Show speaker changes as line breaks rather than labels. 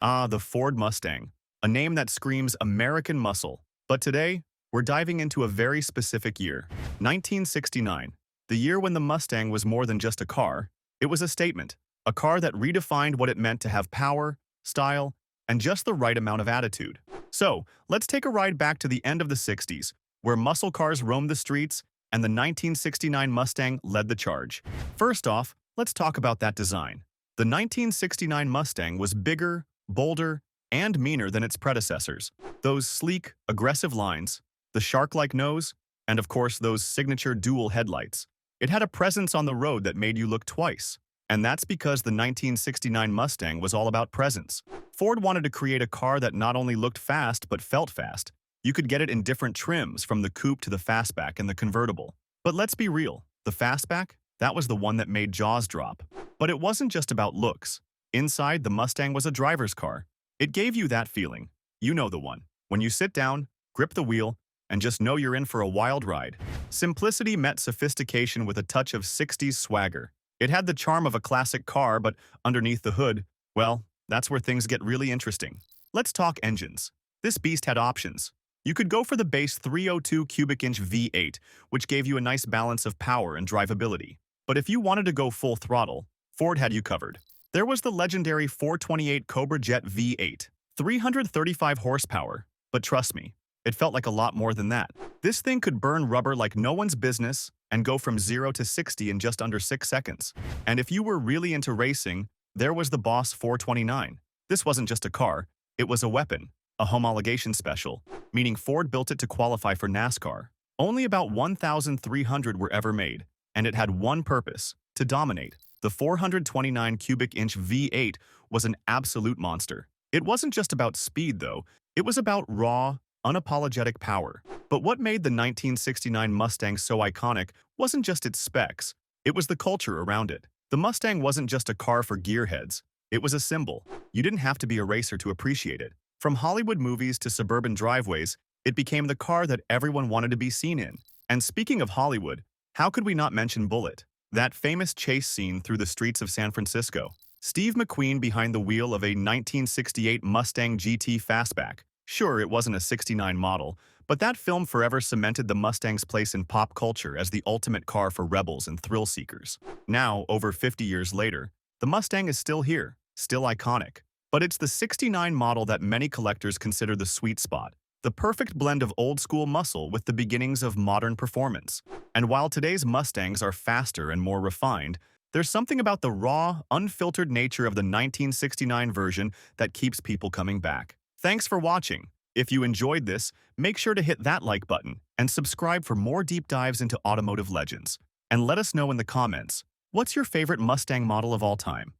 Ah, the Ford Mustang, a name that screams American muscle. But today, we're diving into a very specific year, 1969, the year when the Mustang was more than just a car. It was a statement, a car that redefined what it meant to have power, style, and just the right amount of attitude. So, let's take a ride back to the end of the 60s, where muscle cars roamed the streets and the 1969 Mustang led the charge. First off, let's talk about that design. The 1969 Mustang was bigger, bolder, and meaner than its predecessors. Those sleek, aggressive lines, the shark-like nose, and of course those signature dual headlights. It had a presence on the road that made you look twice. And that's because the 1969 Mustang was all about presence. Ford wanted to create a car that not only looked fast but felt fast. You could get it in different trims, from the coupe to the fastback and the convertible. But let's be real, the fastback? That was the one that made jaws drop. But it wasn't just about looks. Inside, the Mustang was a driver's car. It gave you that feeling. You know the one. When you sit down, grip the wheel, and just know you're in for a wild ride. Simplicity met sophistication with a touch of 60s swagger. It had the charm of a classic car, but underneath the hood, well, that's where things get really interesting. Let's talk engines. This beast had options. You could go for the base 302 cubic inch V8, which gave you a nice balance of power and drivability. But if you wanted to go full throttle, Ford had you covered. There was the legendary 428 Cobra Jet V8, 335 horsepower, but trust me, it felt like a lot more than that. This thing could burn rubber like no one's business and go from 0 to 60 in just under 6 seconds. And if you were really into racing, there was the Boss 429. This wasn't just a car, it was a weapon, a homologation special, meaning Ford built it to qualify for NASCAR. Only about 1,300 were ever made, and it had one purpose: to dominate. The 429 cubic inch V8 was an absolute monster. It wasn't just about speed, though. It was about raw, unapologetic power. But what made the 1969 Mustang so iconic wasn't just its specs, it was the culture around it. The Mustang wasn't just a car for gearheads, it was a symbol. You didn't have to be a racer to appreciate it. From Hollywood movies to suburban driveways, it became the car that everyone wanted to be seen in. And speaking of Hollywood, how could we not mention Bullitt? That famous chase scene through the streets of San Francisco. Steve McQueen behind the wheel of a 1968 Mustang GT Fastback. Sure, it wasn't a '69 model, but that film forever cemented the Mustang's place in pop culture as the ultimate car for rebels and thrill seekers. Now, over 50 years later, the Mustang is still here, still iconic. But it's the '69 model that many collectors consider the sweet spot, the perfect blend of old-school muscle with the beginnings of modern performance. And while today's Mustangs are faster and more refined, there's something about the raw, unfiltered nature of the 1969 version that keeps people coming back. Thanks for watching. If you enjoyed this, make sure to hit that like button and subscribe for more deep dives into automotive legends. And let us know in the comments, what's your favorite Mustang model of all time?